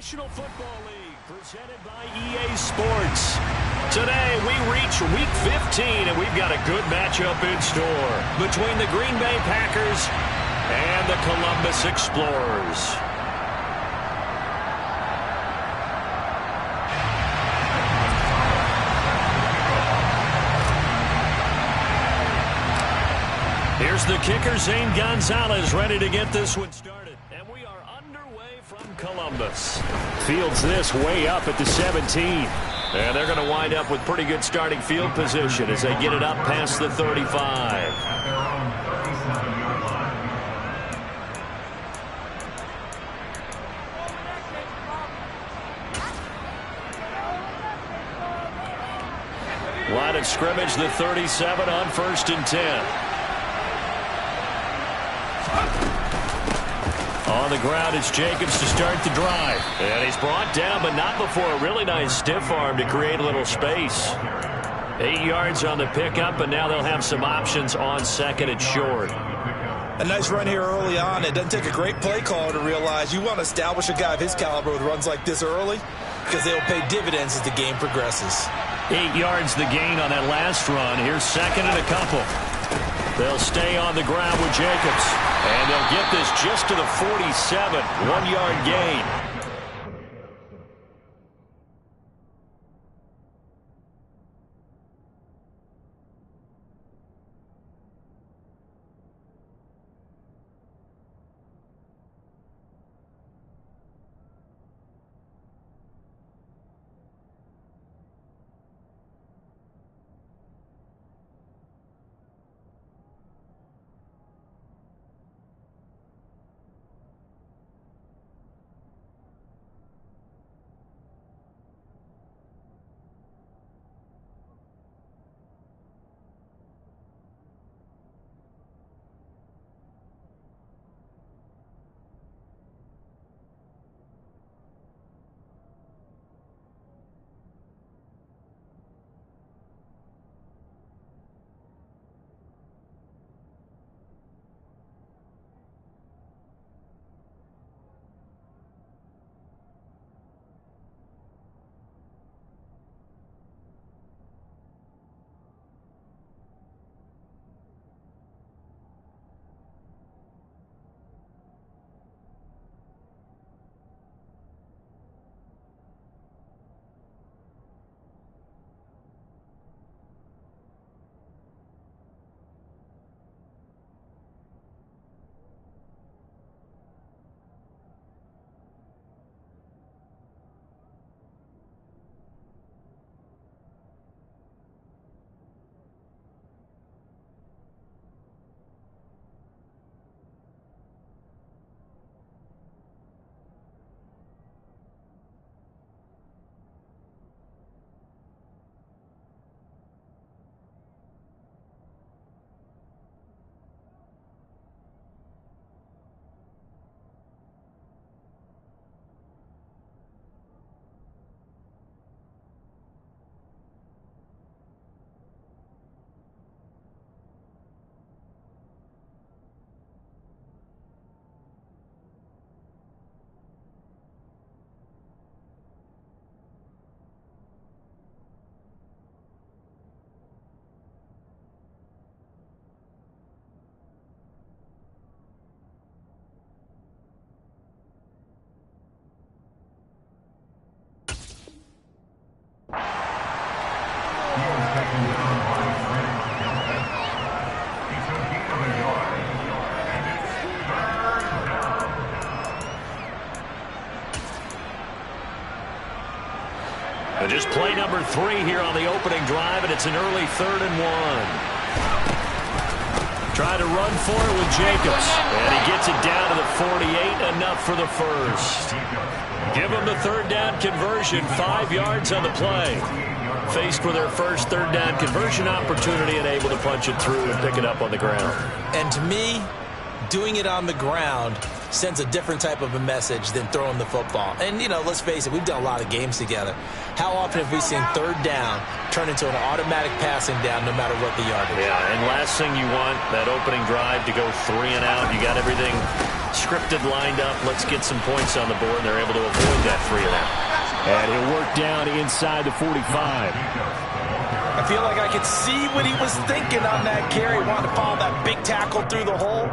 National Football League, presented by EA Sports. Today, we reach Week 15, and we've got a good matchup in store between the Green Bay Packers and the Columbus Explorers. Here's the kicker, Zane Gonzalez, ready to get this one started. And we are underway from Columbus. Fields this way up at the 17. And they're going to wind up with pretty good starting field position as they get it up past the 35. Line of scrimmage, the 37 on 1st and 10. On the ground, it's Jacobs to start the drive. And he's brought down, but not before a really nice stiff arm to create a little space. 8 yards on the pickup, and now they'll have some options on 2nd and short. A nice run here early on. It doesn't take a great play caller to realize you want to establish a guy of his caliber with runs like this early because they'll pay dividends as the game progresses. 8 yards the gain on that last run. Here's 2nd and a couple. They'll stay on the ground with Jacobs. And they'll get this just to the 47. 1-yard gain. Just play number 3 here on the opening drive, and it's an early 3rd and 1. Try to run for it with Jacobs, and he gets it down to the 48, enough for the first. Give them the 3rd down conversion, 5 yards on the play. Faced with their first 3rd down conversion opportunity and able to punch it through and pick it up on the ground. And to me, doing it on the ground sends a different type of a message than throwing the football. And, you know, let's face it, we've done a lot of games together. How often have we seen 3rd down turn into an automatic passing down no matter what the yardage? Yeah, and last thing you want, that opening drive to go 3 and out. You got everything Scripted lined up. Let's get some points on the board, and they're able to avoid that 3 and out. And he'll work down inside the 45. I feel like I could see what he was thinking on that carry. Wanted to follow that big tackle through the hole.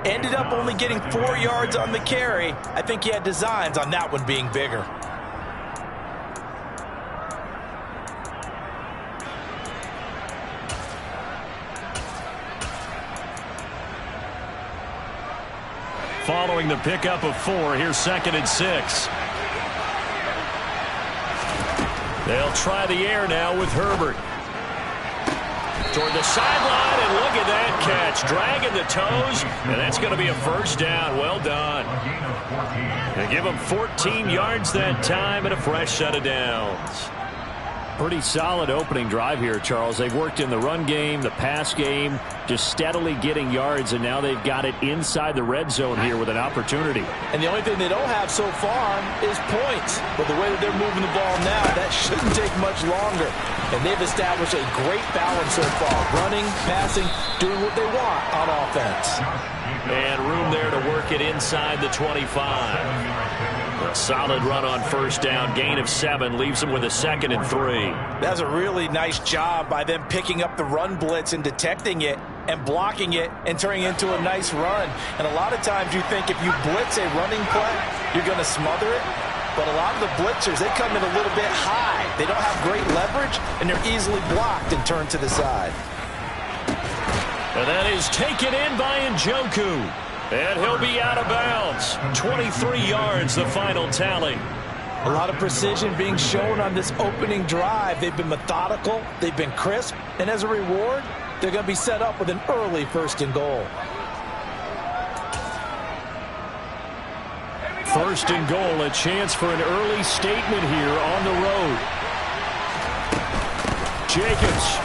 Ended up only getting 4 yards on the carry. I think he had designs on that one being bigger. Following the pickup of 4, here's 2nd and 6. They'll try the air now with Herbert. Toward the sideline, and look at that catch. Dragging the toes, and that's going to be a first down. Well done. They give him 14 yards that time and a fresh set of downs. Pretty solid opening drive here, Charles. They've worked in the run game, the pass game, just steadily getting yards, and now they've got it inside the red zone here with an opportunity. And the only thing they don't have so far is points. But the way that they're moving the ball now, that shouldn't take much longer. And they've established a great balance so far. Running, passing, doing what they want on offense. And room there to work it inside the 25. A solid run on first down. Gain of 7 leaves them with a 2nd and 3. That's a really nice job by them picking up the run blitz and detecting it and blocking it and turning it into a nice run. And a lot of times you think if you blitz a running play, you're going to smother it. But a lot of the blitzers, they come in a little bit high. They don't have great leverage, and they're easily blocked and turned to the side. And that is taken in by Njoku. And he'll be out of bounds. 23 yards, the final tally. A lot of precision being shown on this opening drive. They've been methodical. They've been crisp. And as a reward, they're going to be set up with an early 1st and goal. 1st and goal, a chance for an early statement here on the road. Jacobs.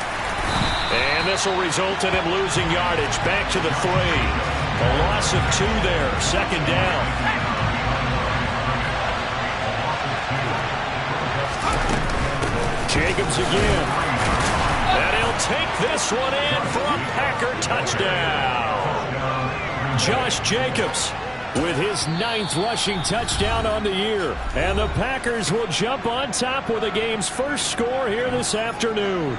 And this will result in him losing yardage. Back to the 3. A loss of 2 there. 2nd down. Jacobs again. And he'll take this one in for a Packer touchdown. Josh Jacobs with his 9th rushing touchdown on the year. And the Packers will jump on top with the game's first score here this afternoon.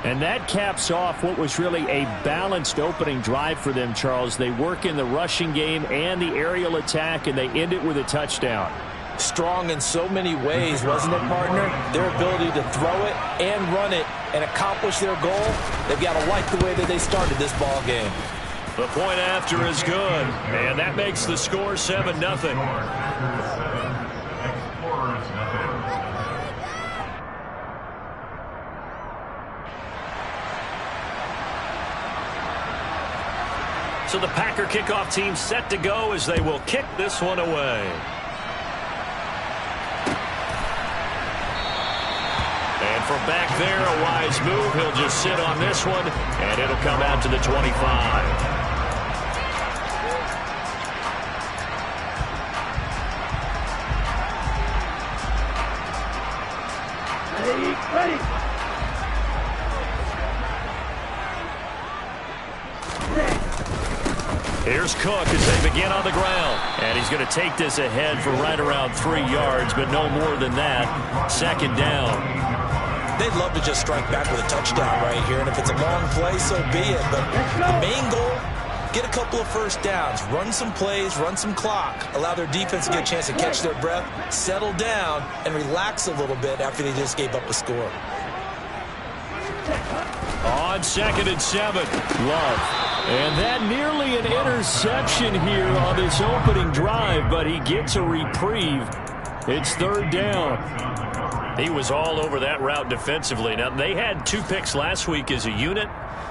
And that caps off what was really a balanced opening drive for them, Charles. They work in the rushing game and the aerial attack, and they end it with a touchdown. Strong in so many ways, wasn't it, partner? Their ability to throw it and run it and accomplish their goal, they've got to like the way that they started this ball game. The point after is good, and that makes the score 7-0. So the Packer kickoff team set to go as they will kick this one away. And from back there, a wise move. He'll just sit on this one, and it'll come out to the 25. Ready. Here's Cook as they begin on the ground. And he's going to take this ahead for right around 3 yards, but no more than that. 2nd down. They'd love to just strike back with a touchdown right here, and if it's a long play, so be it. But the main goal, get a couple of first downs, run some plays, run some clock, allow their defense to get a chance to catch their breath, settle down, and relax a little bit after they just gave up a score. On 2nd and 7. Love. And that nearly an interception here on this opening drive, but he gets a reprieve. It's 3rd down. He was all over that route defensively. Now, they had 2 picks last week as a unit.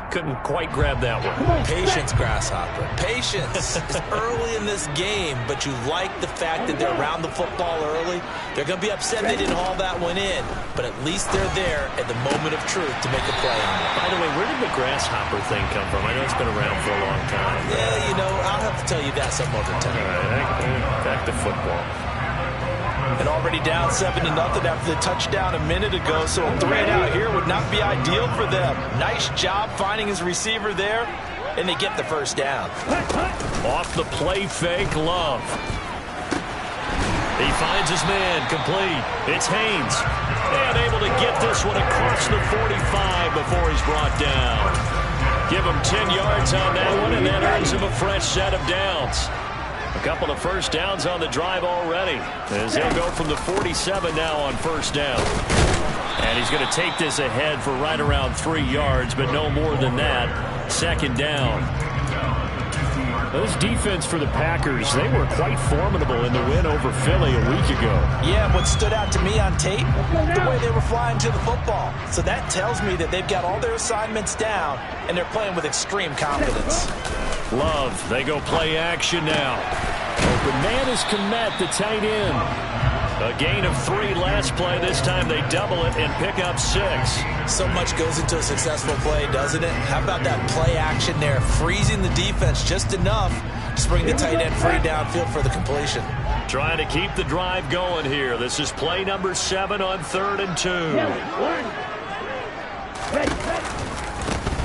Couldn't quite grab that one. Patience, Grasshopper. Patience. It's early in this game, but you like the fact that they're around the football early. They're going to be upset they didn't haul that one in, but at least they're there at the moment of truth to make a play on it. By the way, where did the Grasshopper thing come from? I know it's been around for a long time. Yeah, you know, I'll have to tell you that some other time. All right, back to football. And already down 7-0 after the touchdown a minute ago, so a 3 and out here would not be ideal for them. Nice job finding his receiver there. and they get the first down. Off the play fake, Love. He finds his man, complete. It's Haynes. And able to get this one across the 45 before he's brought down. Give him 10 yards on that one, and that earns him a fresh set of downs. A couple of first downs on the drive already, as they'll go from the 47 now on first down. And he's going to take this ahead for right around 3 yards, but no more than that. Second down. This defense for the Packers, they were quite formidable in the win over Philly a week ago. Yeah, what stood out to me on tape, the way they were flying to the football. So that tells me that they've got all their assignments down, and they're playing with extreme confidence. Love, they go play action now. Open man is Kmet, the tight end. A gain of 3 last play. This time they double it and pick up 6. So much goes into a successful play, doesn't it? How about that play action there, freezing the defense just enough to bring the tight end free downfield for the completion. Trying to keep the drive going here. This is play number 7 on 3rd and 2.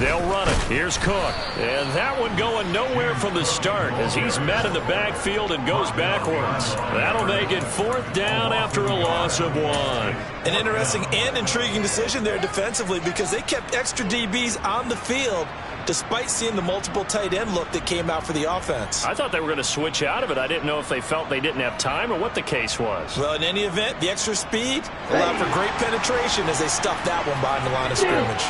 They'll run it. Here's Cook. And that one going nowhere from the start as he's met in the backfield and goes backwards. That'll make it 4th down after a loss of 1. An interesting and intriguing decision there defensively because they kept extra DBs on the field despite seeing the multiple tight end look that came out for the offense. I thought they were going to switch out of it. I didn't know if they felt they didn't have time or what the case was. Well, in any event, the extra speed allowed for great penetration as they stuffed that one behind the line of scrimmage.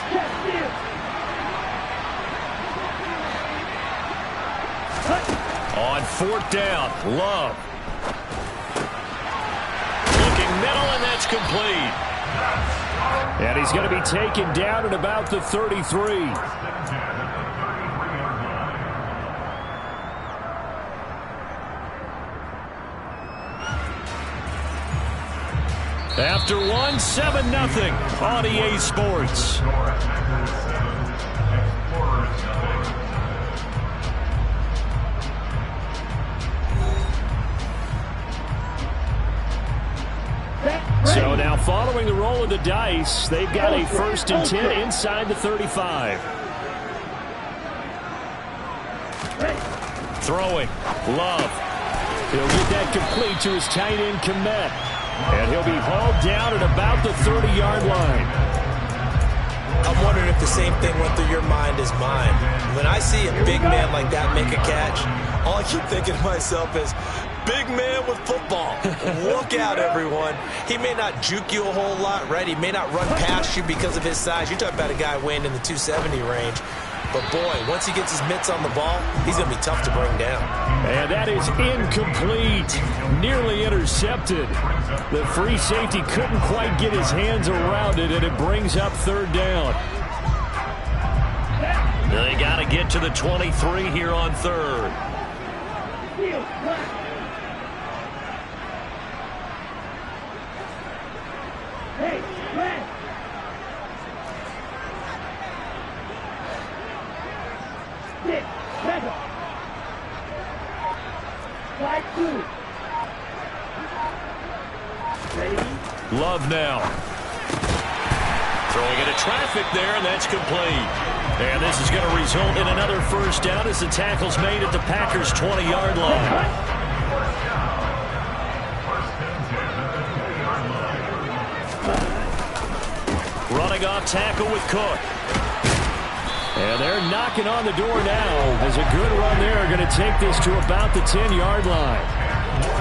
On 4th down, Love. Looking middle, and that's complete. And he's going to be taken down at about the 33. After 1, 7-0 on EA Sports. So now following the roll of the dice, they've got a 1st and 10 inside the 35. Throwing. Love. He'll get that complete to his tight end, Kmet. And he'll be hauled down at about the 30-yard line. I'm wondering if the same thing went through your mind as mine. When I see a big man like that make a catch, all I keep thinking to myself is, big man with football. Look out, everyone. He may not juke you a whole lot, right? He may not run past you because of his size. You're talking about a guy weighing in the 270 range. But, boy, once he gets his mitts on the ball, he's going to be tough to bring down. And that is incomplete. Nearly intercepted. The free safety couldn't quite get his hands around it, and it brings up 3rd down. They got to get to the 23 here on 3rd. Love now. Throwing into traffic there, and that's complete. And this is going to result in another 1st down as the tackle's made at the Packers' 20-yard line. Running off tackle with Cook. And they're knocking on the door now. As a good run there, going to take this to about the 10-yard line.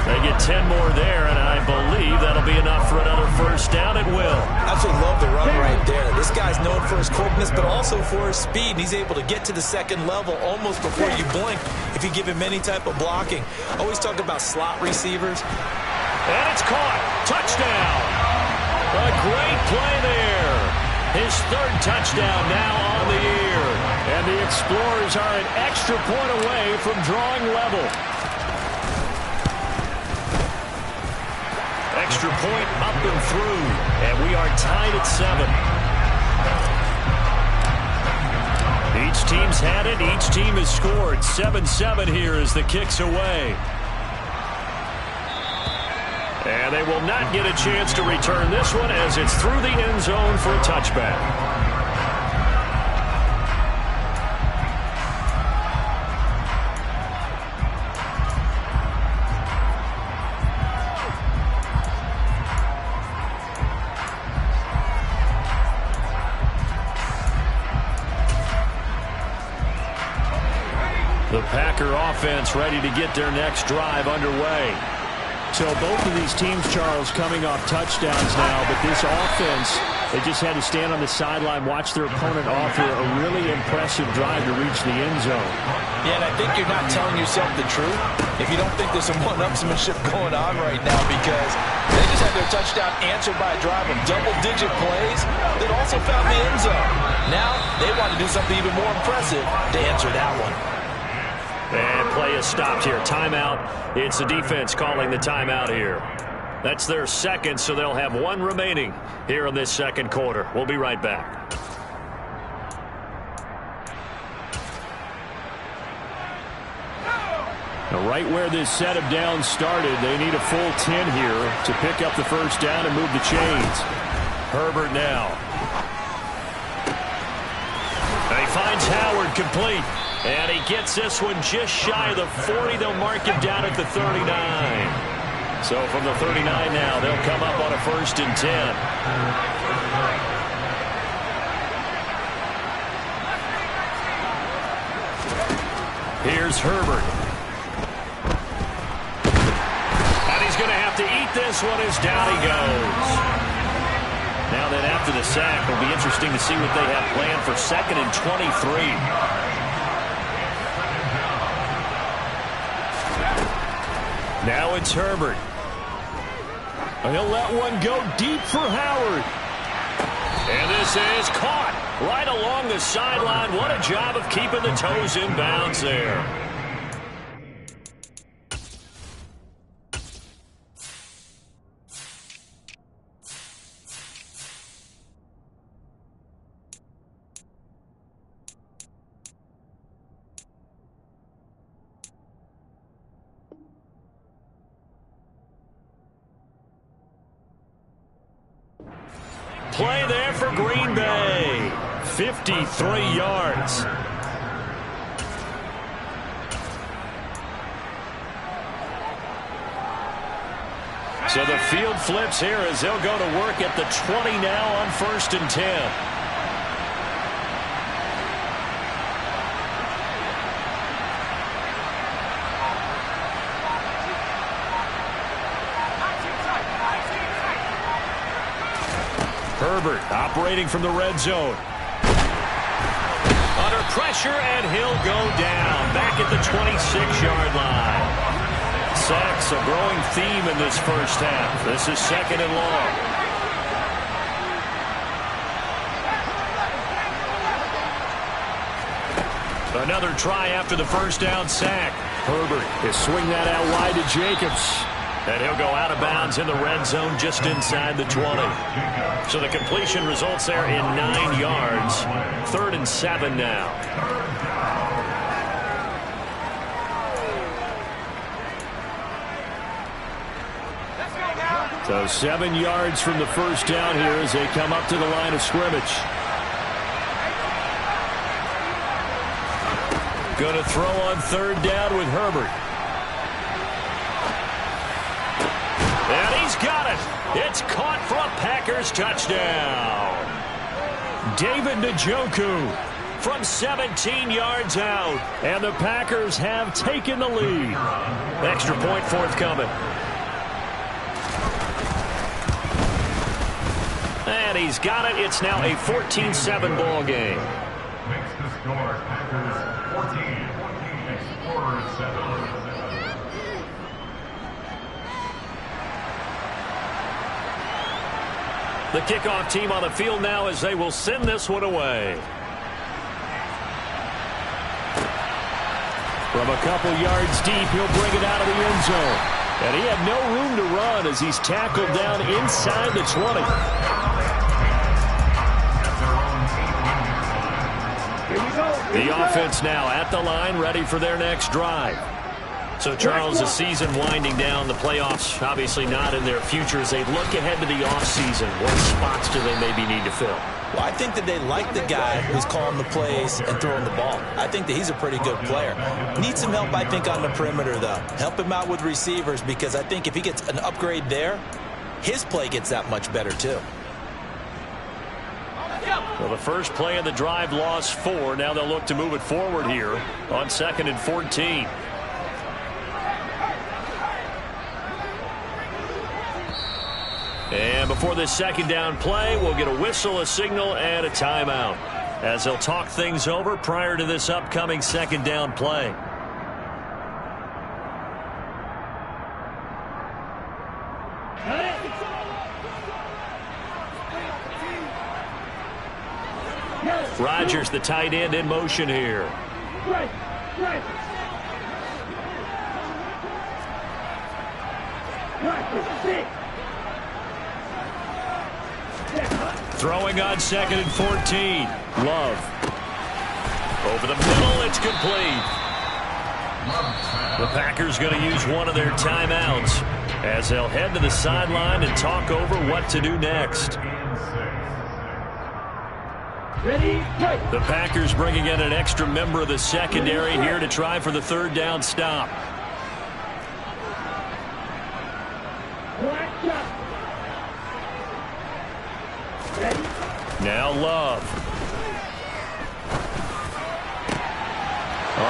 They get 10 more there, and I believe that'll be enough for another 1st down. It will. Absolutely love the run right there. This guy's known for his quickness, but also for his speed. He's able to get to the 2nd level almost before you blink if you give him any type of blocking. Always talk about slot receivers. And it's caught. Touchdown. A great play there. His 3rd touchdown now on the year. And the Explorers are an extra point away from drawing level. Extra point up and through. And we are tied at 7. Each team's had it. Each team has scored. 7-7 here as the kick's away. And they will not get a chance to return this one as it's through the end zone for a touchback. Packer offense ready to get their next drive underway. So both of these teams, Charles, coming off touchdowns now, but this offense, they just had to stand on the sideline, watch their opponent offer a really impressive drive to reach the end zone. Yeah, and I think you're not telling yourself the truth if you don't think there's some one-upsmanship going on right now, because they just had their touchdown answered by a drive of double-digit plays that also found the end zone. Now they want to do something even more impressive to answer that one. And play is stopped here. Timeout. It's the defense calling the timeout here. That's their second, so they'll have one remaining here in this second quarter. We'll be right back. Now, right where this set of downs started, they need a full 10 here to pick up the first down and move the chains. Herbert now. And he finds Howard complete. And he gets this one just shy of the 40. They'll mark him down at the 39. So from the 39 now, they'll come up on a 1st and 10. Here's Herbert. And he's going to have to eat this one as down he goes. Now then, after the sack, it'll be interesting to see what they have planned for 2nd and 23. Now it's Herbert. He'll let one go deep for Howard. And this is caught right along the sideline. What a job of keeping the toes in bounds there. Play there for Green Bay. 53 yards. So the field flips here as they'll go to work at the 20 now on 1st and 10. Herbert operating from the red zone. Under pressure, and he'll go down. Back at the 26-yard line. Sacks, a growing theme in this first half. This is 2nd and long. Another try after the first down sack. Herbert is swing that out wide to Jacobs. And he'll go out of bounds in the red zone just inside the 20. So the completion results there in 9 yards. 3rd and 7 now. So 7 yards from the first down here as they come up to the line of scrimmage. Going to throw on 3rd down with Herbert. And he's got it. It's caught for a Packers touchdown. David Njoku from 17 yards out. And the Packers have taken the lead. Extra point forthcoming. And he's got it. It's now a 14-7 ball game. Makes the score Packers 14, Explorers 7. The kickoff team on the field now as they will send this one away. From a couple yards deep, he'll bring it out of the end zone. And he had no room to run as he's tackled down inside the 20. The offense now at the line, ready for their next drive. So, Charles, the season winding down, the playoffs obviously not in their future. As they look ahead to the offseason, what spots do they maybe need to fill? Well, I think that they like the guy who's calling the plays and throwing the ball. I think that he's a pretty good player. Needs some help, I think, on the perimeter, though. Help him out with receivers, because I think if he gets an upgrade there, his play gets that much better, too. Well, the first play of the drive lost 4. Now they'll look to move it forward here on 2nd and 14. And before this second down play, we'll get a whistle, a signal, and a timeout as they'll talk things over prior to this upcoming second down play. Rodgers, the tight end, in motion here. Throwing on 2nd and 14. Love. Over the middle, it's complete. The Packers going to use one of their timeouts as they'll head to the sideline and talk over what to do next. The Packers bringing in an extra member of the secondary here to try for the 3rd down stop. Now Love.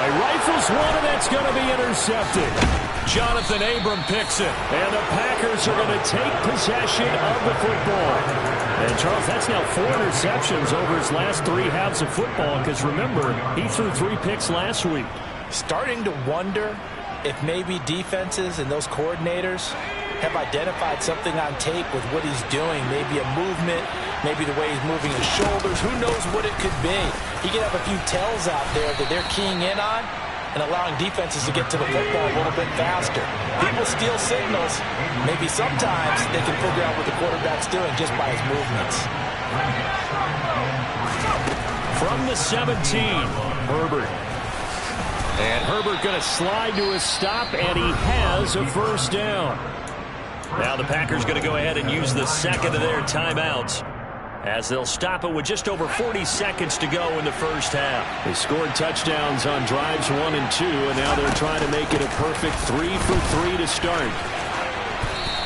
He rifles one, and that's going to be intercepted. Jonathan Abram picks it, and the Packers are going to take possession of the football. And, Charles, that's now 4 interceptions over his last 3 halves of football, because, remember, he threw 3 picks last week. Starting to wonder if maybe defenses and those coordinators have identified something on tape with what he's doing, maybe a movement, maybe the way he's moving his shoulders. Who knows what it could be? He could have a few tells out there that they're keying in on and allowing defenses to get to the football a little bit faster. People steal signals. Maybe sometimes they can figure out what the quarterback's doing just by his movements. From the 17, Herbert. And Herbert going to slide to a stop, and he has a 1st down. Now the Packers going to go ahead and use the 2nd of their timeouts as they'll stop it with just over 40 seconds to go in the first half. They scored touchdowns on drives 1 and 2, and now they're trying to make it a perfect 3 for 3 to start.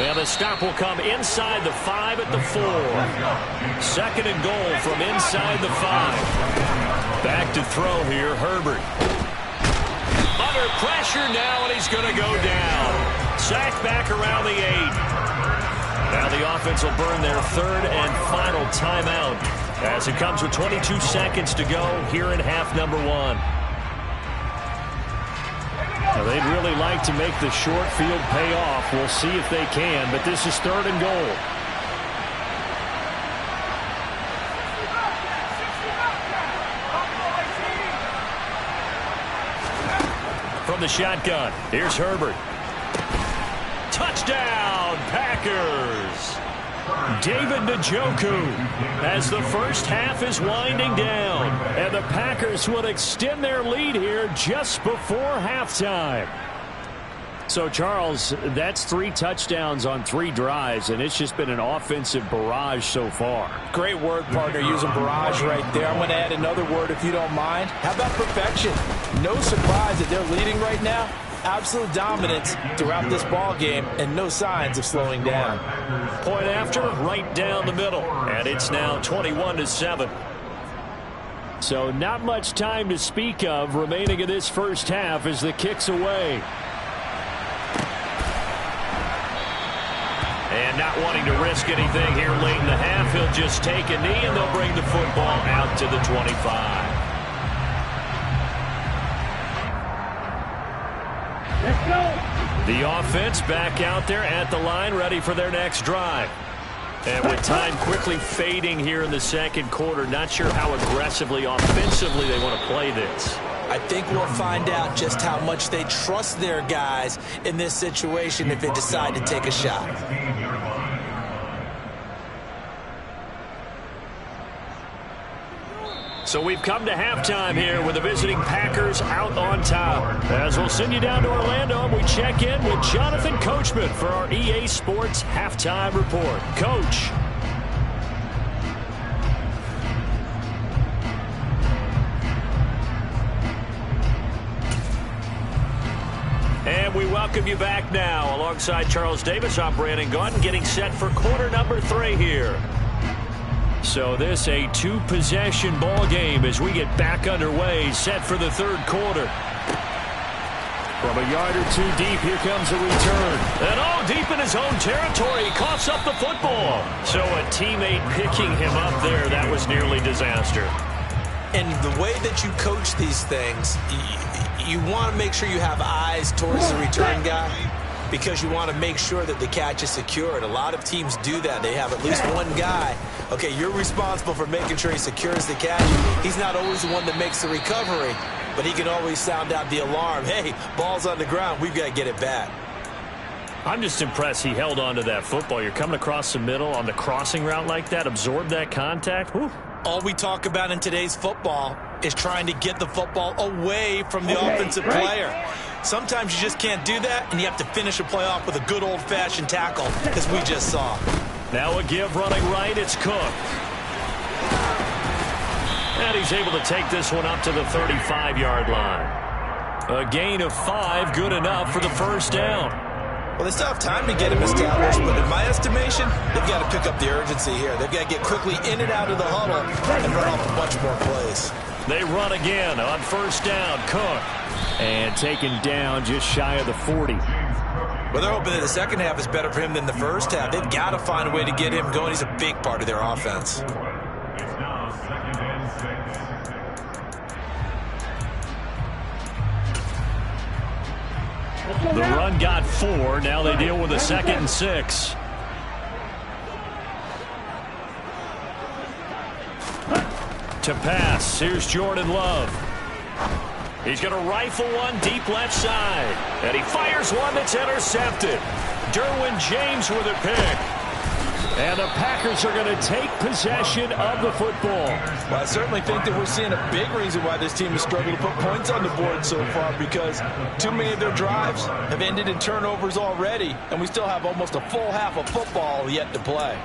And the stop will come inside the 5 at the 4. 2nd and goal from inside the 5. Back to throw here, Herbert. Under pressure now, and he's going to go down. Sacked back around the 8. Now the offense will burn their 3rd and final timeout as it comes with 22 seconds to go here in half number 1. Now they'd really like to make the short field pay off. We'll see if they can, but this is 3rd and goal. From the shotgun, here's Herbert. Touchdown, Packers! David Njoku as the first half is winding down, and the Packers will extend their lead here just before halftime. So, Charles, that's 3 touchdowns on 3 drives, and it's just been an offensive barrage so far. Great word, partner, using barrage right there. I'm going to add another word if you don't mind. How about perfection? No surprise that they're leading right now. Absolute dominance throughout this ball game and no signs of slowing down. Point after, right down the middle. And it's now 21-7. So not much time to speak of remaining in this first half as the kick's away. And not wanting to risk anything here late in the half, he'll just take a knee and they'll bring the football out to the 25. The offense back out there at the line, ready for their next drive. And with time quickly fading here in the second quarter, not sure how aggressively, offensively they want to play this. I think we'll find out just how much they trust their guys in this situation if they decide to take a shot. So we've come to halftime here with the visiting Packers out on top. As we'll send you down to Orlando, we check in with Jonathan Coachman for our EA Sports Halftime Report. Coach. And we welcome you back now. Alongside Charles Davis, I'm Brandon Gaudin, getting set for quarter number 3 here. So this a two-possession ball game as we get back underway, set for the third quarter. From a yard or two deep, here comes a return. And deep in his own territory, he coughs up the football. So a teammate picking him up there, that was nearly disaster. And the way that you coach these things, you want to make sure you have eyes towards the return guy, because you want to make sure that the catch is secured. A lot of teams do that. They have at least one guy. Okay, you're responsible for making sure he secures the catch. He's not always the one that makes the recovery, but he can always sound out the alarm. Hey, ball's on the ground. We've got to get it back. I'm just impressed he held on to that football. You're coming across the middle on the crossing route like that, absorb that contact. Whew. All we talk about in today's football is trying to get the football away from the offensive player. Sometimes you just can't do that, and you have to finish a play off with a good old-fashioned tackle, as we just saw. Now a give running right, it's Cook. And he's able to take this one up to the 35-yard line. A gain of 5, good enough for the first down. Well, they still have time to get him established, but in my estimation, they've got to pick up the urgency here. They've got to get quickly in and out of the huddle and run off a bunch more plays. They run again on first down, Cook. And taken down just shy of the 40. Well, they're hoping that the second half is better for him than the first half. They've got to find a way to get him going. He's a big part of their offense. It's now 2nd and 6. The run got 4. Now they deal with a 2nd and 6. To pass, here's Jordan Love. He's going to rifle one deep left side. And he fires one that's intercepted. Derwin James with a pick. And the Packers are going to take possession of the football. Well, I certainly think that we're seeing a big reason why this team has struggled to put points on the board so far, because too many of their drives have ended in turnovers already, and we still have almost a full half of football yet to play.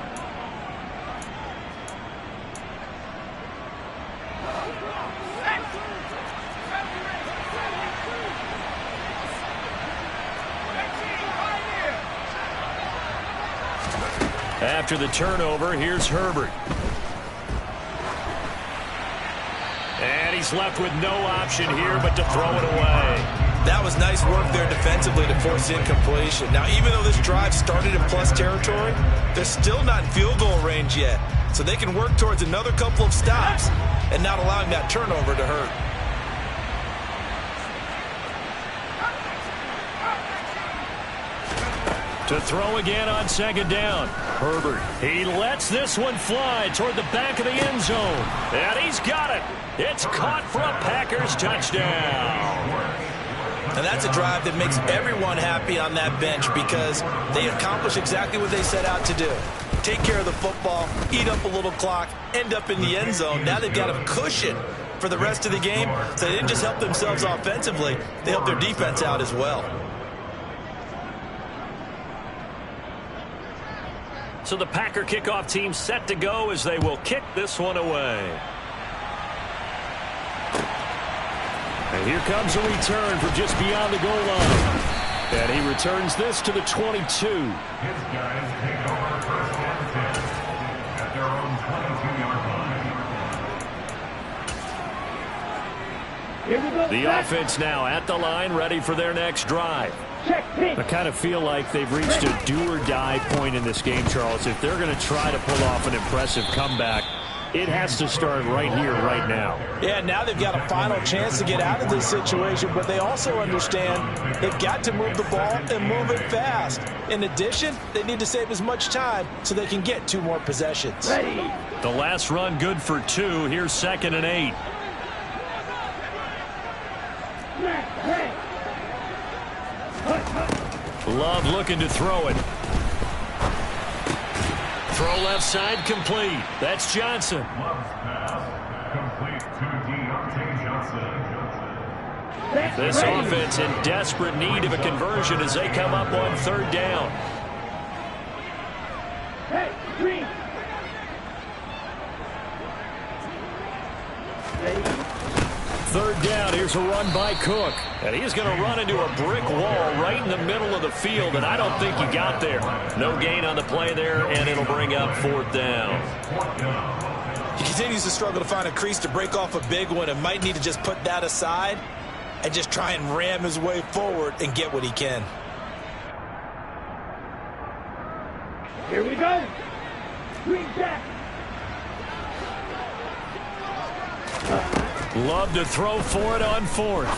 After the turnover, here's Herbert. And he's left with no option here but to throw it away. That was nice work there defensively to force incompletion. Now, even though this drive started in plus territory, they're still not in field goal range yet. So they can work towards another couple of stops and not allowing that turnover to hurt. To throw again on second down. Herbert, he lets this one fly toward the back of the end zone. And he's got it. It's caught for a Packers touchdown. And that's a drive that makes everyone happy on that bench, because they accomplish exactly what they set out to do. Take care of the football, eat up a little clock, end up in the end zone. Now they've got a cushion for the rest of the game. So they didn't just help themselves offensively, they helped their defense out as well. So the Packer kickoff team set to go as they will kick this one away. And here comes a return from just beyond the goal line. And he returns this to the 22. His guys take over first and 10 at their own 22-yard line. Here we go. The offense now at the line, ready for their next drive. I kind of feel like they've reached a do-or-die point in this game, Charles. If they're going to try to pull off an impressive comeback, it has to start right here, right now. Yeah, now they've got a final chance to get out of this situation, but they also understand they've got to move the ball and move it fast. In addition, they need to save as much time so they can get 2 more possessions. Ready. The last run good for 2. Here's 2nd and 8. Love looking to throw it. Throw left side complete. That's Johnson. Love's pass complete to Deontay Johnson. This offense in desperate need of a conversion as they come up on 3rd down. Hey, green. Ready. 3rd down, here's a run by Cook. And he's going to run into a brick wall right in the middle of the field, and I don't think he got there. No gain on the play there, and it'll bring up 4th down. continues to struggle to find a crease to break off a big one and might need to just put that aside and just try and ram his way forward and get what he can. Here we go. Green back. Love to throw for it on fourth.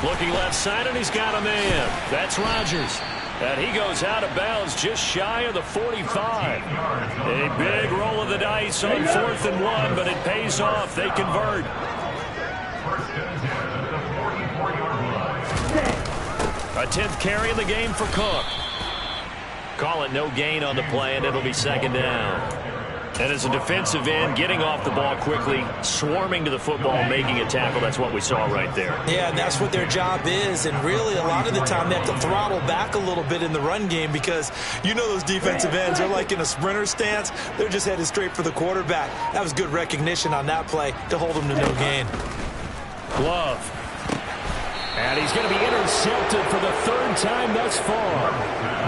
Looking left side, and he's got a man. That's Rodgers. And he goes out of bounds just shy of the 45. A big roll of the dice on 4th and 1, but it pays off. They convert. A 10th carry in the game for Cook. Call it no gain on the play, and it'll be 2nd down. And as a defensive end, getting off the ball quickly, swarming to the football, making a tackle, that's what we saw right there. Yeah, and that's what their job is. And really, a lot of the time, they have to throttle back a little bit in the run game because you know those defensive ends, they're like in a sprinter stance. They're just headed straight for the quarterback. That was good recognition on that play to hold them to no gain. Love. And he's going to be intercepted for the 3rd time thus far.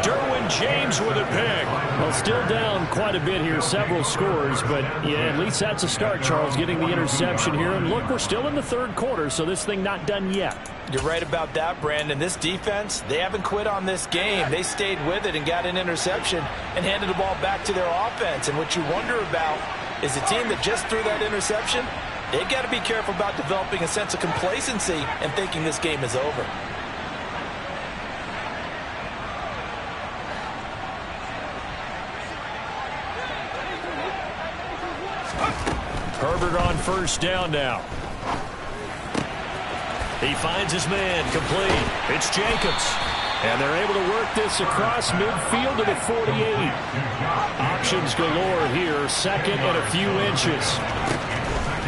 Derwin James with a pick. Well, still down quite a bit here, several scores, but yeah, at least that's a start, Charles, getting the interception here. And look, we're still in the 3rd quarter, so this thing not done yet. You're right about that, Brandon. This defense, they haven't quit on this game. They stayed with it and got an interception and handed the ball back to their offense. And what you wonder about is the team that just threw that interception, they've got to be careful about developing a sense of complacency and thinking this game is over. Herbert on 1st down now. He finds his man complete. It's Jacobs. And they're able to work this across midfield to the 48. Options galore here, 2nd and a few inches.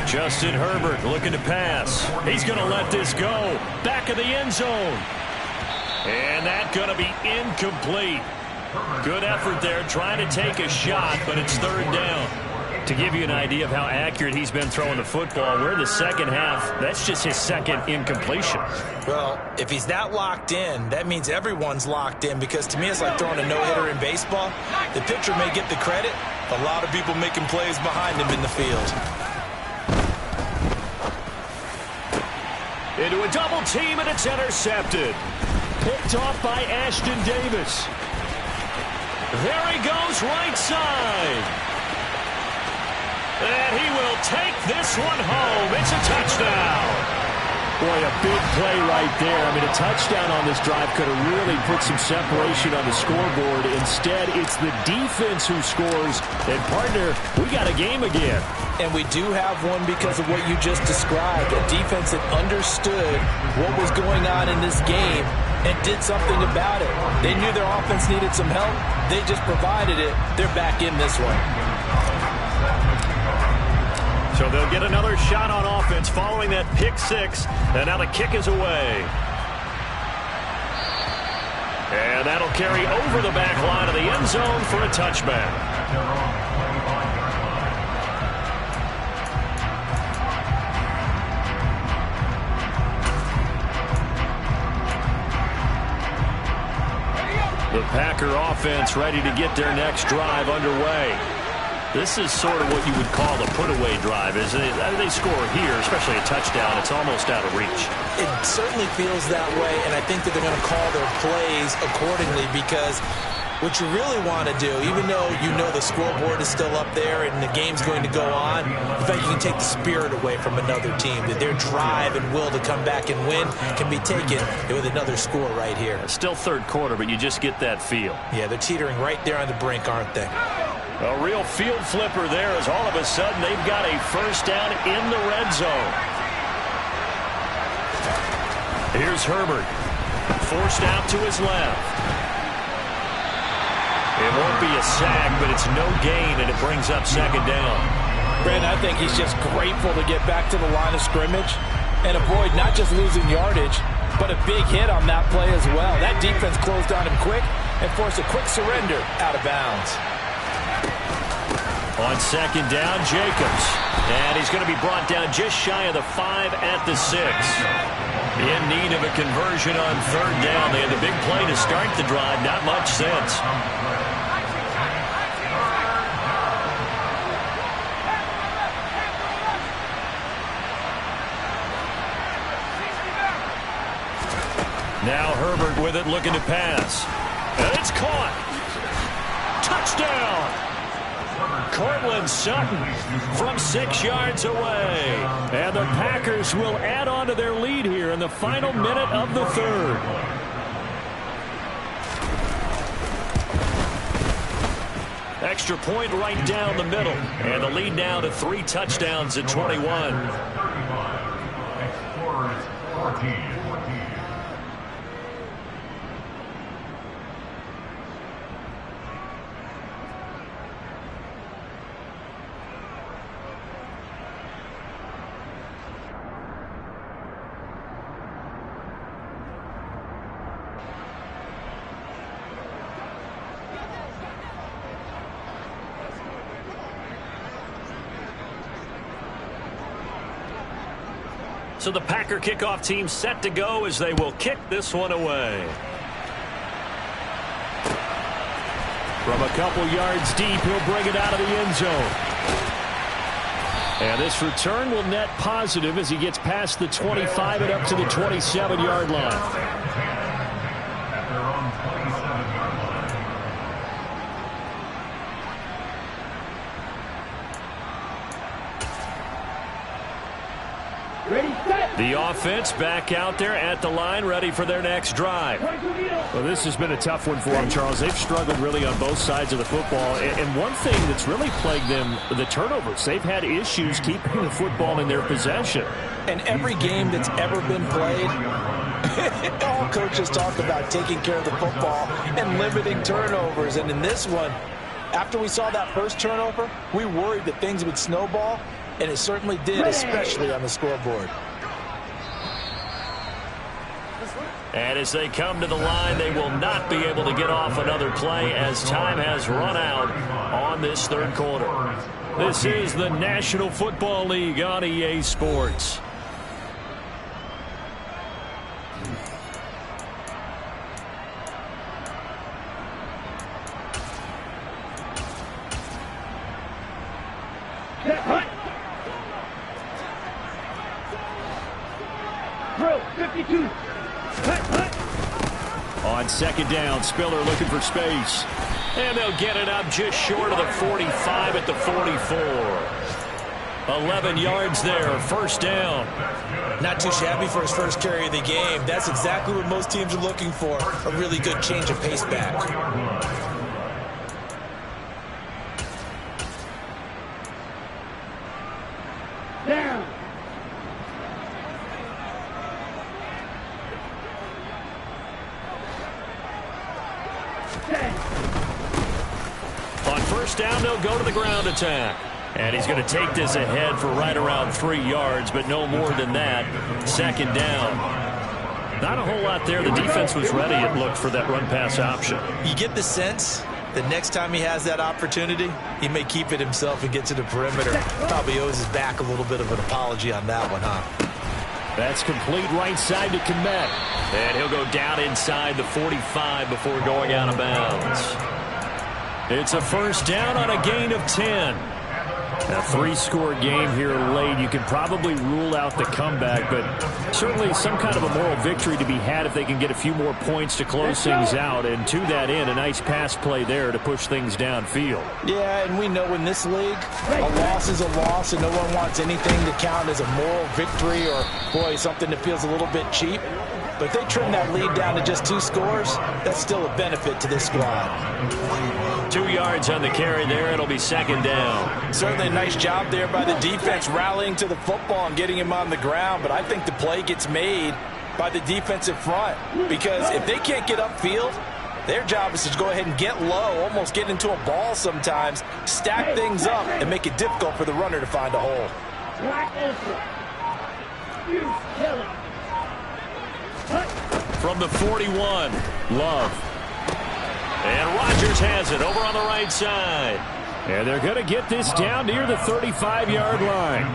Justin Herbert looking to pass. He's going to let this go. Back of the end zone. And that's going to be incomplete. Good effort there trying to take a shot, but it's 3rd down. To give you an idea of how accurate he's been throwing the football, we're in the 2nd half. That's just his 2nd incompletion. Well, if he's that locked in, that means everyone's locked in, because to me it's like throwing a no-hitter in baseball. The pitcher may get the credit. A lot of people making plays behind him in the field. Into a double team, and it's intercepted. Picked off by Ashton Davis. There he goes, right side. And he will take this one home. It's a touchdown. Boy, a big play right there. I mean, a touchdown on this drive could have really put some separation on the scoreboard. Instead, it's the defense who scores. And, partner, we got a game again. And we do have one because of what you just described. A defense that understood what was going on in this game and did something about it. They knew their offense needed some help. They just provided it. They're back in this one. So they'll get another shot on offense following that pick 6. And now the kick is away. And that'll carry over the back line of the end zone for a touchback. The Packer offense ready to get their next drive underway. This is sort of what you would call the put-away drive, isn't it? They score here, especially a touchdown. It's almost out of reach. It certainly feels that way, and I think that they're going to call their plays accordingly, because what you really want to do, even though you know the scoreboard is still up there and the game's going to go on, in fact, you can take the spirit away from another team, that their drive and will to come back and win can be taken with another score right here. It's still 3rd quarter, but you just get that feel. Yeah, they're teetering right there on the brink, aren't they? A real field flipper there, as all of a sudden they've got a 1st down in the red zone. Here's Herbert. Forced out to his left. It won't be a sack, but it's no gain, and it brings up 2nd down. Brandon, I think he's just grateful to get back to the line of scrimmage and avoid not just losing yardage, but a big hit on that play as well. That defense closed on him quick and forced a quick surrender out of bounds. On 2nd down, Jacobs. And he's going to be brought down just shy of the 5 at the 6. In need of a conversion on 3rd down. They had the big play to start the drive. Not much sense. with it, looking to pass. And it's caught. Touchdown. Cortland Sutton from 6 yards away. And the Packers will add on to their lead here in the final minute of the third. Extra point right down the middle. And the lead now to 3 touchdowns at 21. 35. Explorers 14. So the Packer kickoff team set to go as they will kick this one away. From a couple yards deep, he'll bring it out of the end zone. And this return will net positive as he gets past the 25 and up to the 27-yard line. At their own 27-yard line. Ready, set. The offense back out there at the line, ready for their next drive. Well, this has been a tough one for them, Charles. They've struggled really on both sides of the football. And one thing that's really plagued them, the turnovers. They've had issues keeping the football in their possession. And every game that's ever been played, all coaches talk about taking care of the football and limiting turnovers. And in this one, after we saw that first turnover, we worried that things would snowball, and it certainly did, especially on the scoreboard. And as they come to the line, they will not be able to get off another play as time has run out on this third quarter. This is the National Football League on EA Sports. Throw, 52. On second down, Spiller looking for space. And they'll get it up just short of the 45 at the 44. 11 yards there, first down. Not too shabby for his first carry of the game. That's exactly what most teams are looking for, a really good change of pace back. Down. On first down, they'll go to the ground attack. And he's going to take this ahead for right around 3 yards, but no more than that. Second down. Not a whole lot there. The defense was ready, it looked, for that run-pass option. You get the sense that next time he has that opportunity, he may keep it himself and get to the perimeter. Probably owes his back a little bit of an apology on that one, huh? That's complete right side to Kmet. And he'll go down inside the 45 before going out of bounds. It's a first down on a gain of 10. A 3-score game here late. You can probably rule out the comeback, but certainly some kind of a moral victory to be had if they can get a few more points to close things out. And to that end, a nice pass play there to push things downfield. Yeah, and we know in this league, a loss is a loss, and no one wants anything to count as a moral victory or, boy, something that feels a little bit cheap. But if they trim that lead down to just 2 scores, that's still a benefit to this squad. 2 yards on the carry there. It'll be second down. Certainly a nice job there by the defense rallying to the football and getting him on the ground. But I think the play gets made by the defensive front. Because if they can't get upfield, their job is to go ahead and get low, almost get into a ball sometimes, stack things up, and make it difficult for the runner to find a hole. From the 41, Love. And Rodgers has it over on the right side. And they're going to get this down near the 35-yard line.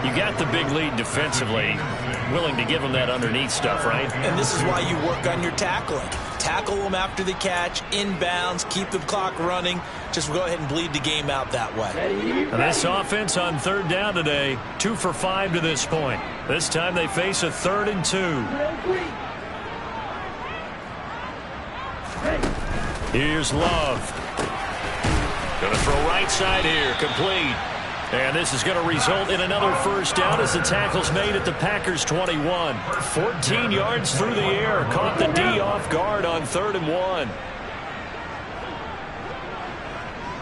You got the big lead defensively. Willing to give them that underneath stuff, right? And this is why you work on your tackling. Tackle them after the catch, inbounds, keep the clock running. Just go ahead and bleed the game out that way. And this offense on third down today, 2 for 5 to this point. This time they face a 3rd and 2. Here's Love. Going to throw right side here, complete. And this is going to result in another first down as the tackle's made at the Packers' 21. 14 yards through the air. Caught the D off guard on 3rd and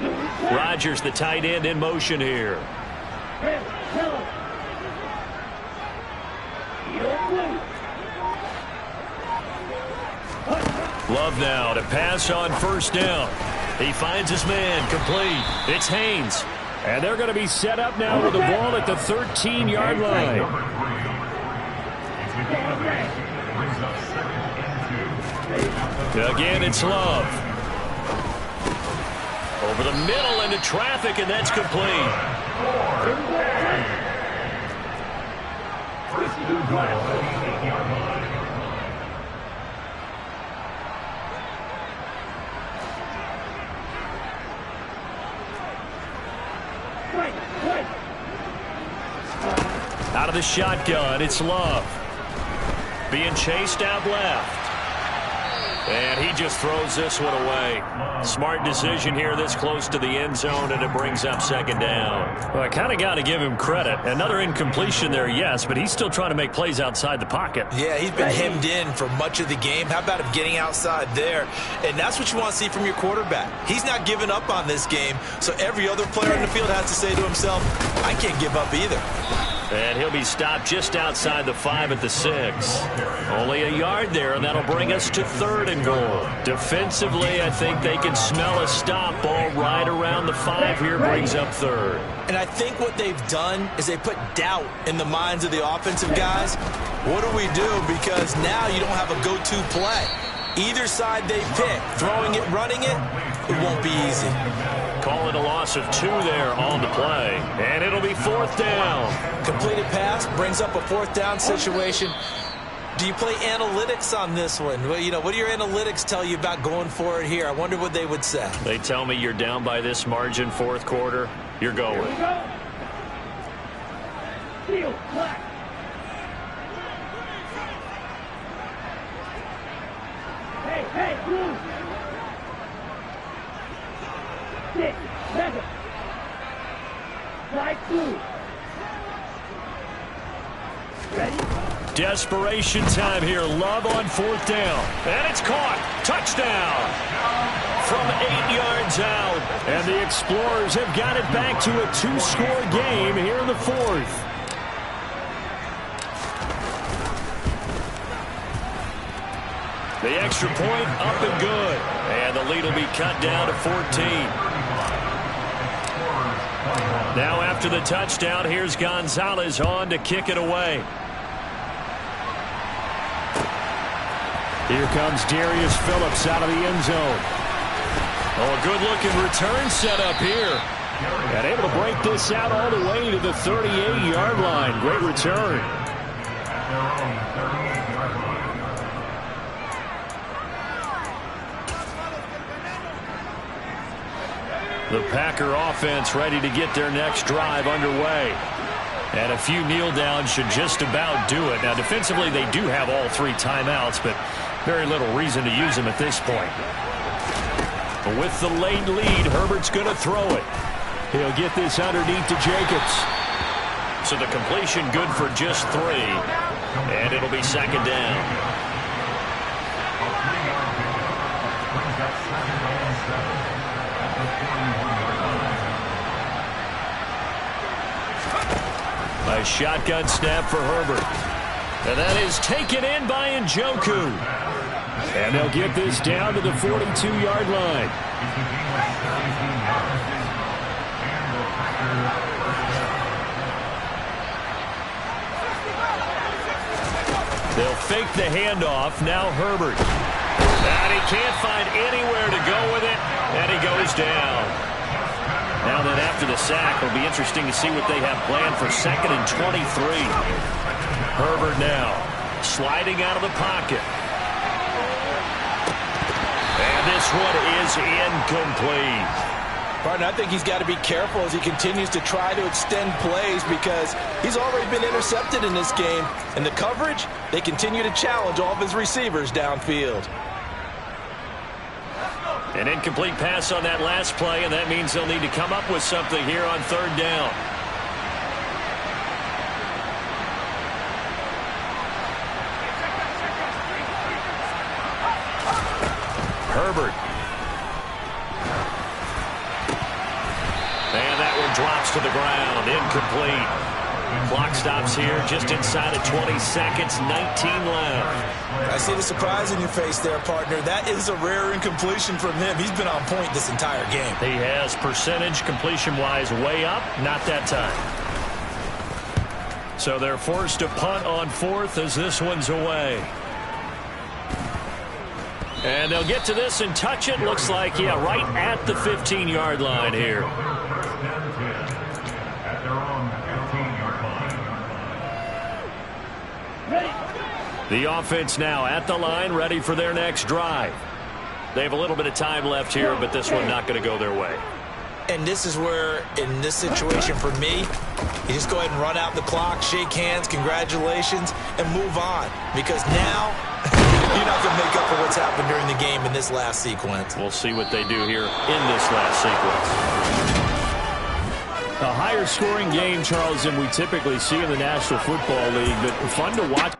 1. Rodgers, the tight end, in motion here. Love now to pass on first down. He finds his man, complete. It's Haynes. And they're going to be set up now with the ball at the 13-yard line. Again, it's Love. Over the middle into traffic, and that's complete. Out of the shotgun, it's Love. Being chased out left. And he just throws this one away. Smart decision here this close to the end zone, and it brings up 2nd down. Well, I kind of got to give him credit. Another incompletion there, yes, but he's still trying to make plays outside the pocket. Yeah, he's been hemmed in for much of the game. How about him getting outside there? And that's what you want to see from your quarterback. He's not giving up on this game, so every other player on the field has to say to himself, I can't give up either. And he'll be stopped just outside the 5 at the 6. Only a yard there, and that'll bring us to 3rd and goal. Defensively, I think they can smell a stop. Ball right around the 5 here, brings up 3rd. And I think what they've done is they put doubt in the minds of the offensive guys. What do we do? Because now you don't have a go-to play. Either side they pick, throwing it, running it, it won't be easy. Call it a loss of 2 there on the play. And it'll be 4th down. Completed pass brings up a 4th down situation. Do you play analytics on this one? Well, you know, what do your analytics tell you about going for it here? I wonder what they would say. They tell me you're down by this margin 4th quarter. You're going. Hey, move. 6, 7. Right through. Ready? Desperation time here. Love on 4th down. And it's caught. Touchdown. From 8 yards out. And the Explorers have got it back to a 2-score game here in the 4th. The extra point up and good. And the lead will be cut down to 14. Now after the touchdown, here's Gonzalez on to kick it away. Here comes Darius Phillips out of the end zone. Oh, a good-looking return set up here. And able to break this out all the way to the 38-yard line. Great return. The Packer offense ready to get their next drive underway. And a few kneel downs should just about do it. Now, defensively, they do have all 3 timeouts, but very little reason to use them at this point. With the late lead, Herbert's going to throw it. He'll get this underneath to Jacobs. So the completion good for just 3. And it'll be 2nd down. A shotgun snap for Herbert. And that is taken in by Njoku. And they'll get this down to the 42-yard line. They'll fake the handoff. Now Herbert. And he can't find anywhere to go with it. And he goes down. Now that after the sack, it'll be interesting to see what they have planned for 2nd and 23. Herbert now sliding out of the pocket. And this one is incomplete. Partner, I think he's got to be careful as he continues to try to extend plays because he's already been intercepted in this game. And the coverage, they continue to challenge all of his receivers downfield. An incomplete pass on that last play, and that means they'll need to come up with something here on third down. Herbert. And that one drops to the ground. Incomplete. Clock stops here just inside of 20 seconds. 19 left. I see the surprise in your face there, partner. That is a rare incompletion from him. He's been on point this entire game. He has percentage completion-wise way up. Not that time. So they're forced to punt on fourth as this one's away. And they'll get to this and touch it. Looks like, yeah, right at the 15-yard line here. At their own 15-yard line. The offense now at the line, ready for their next drive. They have a little bit of time left here, but this one not going to go their way. And this is where, in this situation for me, you just go ahead and run out the clock, shake hands, congratulations, and move on. Because now, you're not going to make up for what's happened during the game in this last sequence. We'll see what they do here in this last sequence. A higher scoring game, Charles, than we typically see in the National Football League, but fun to watch.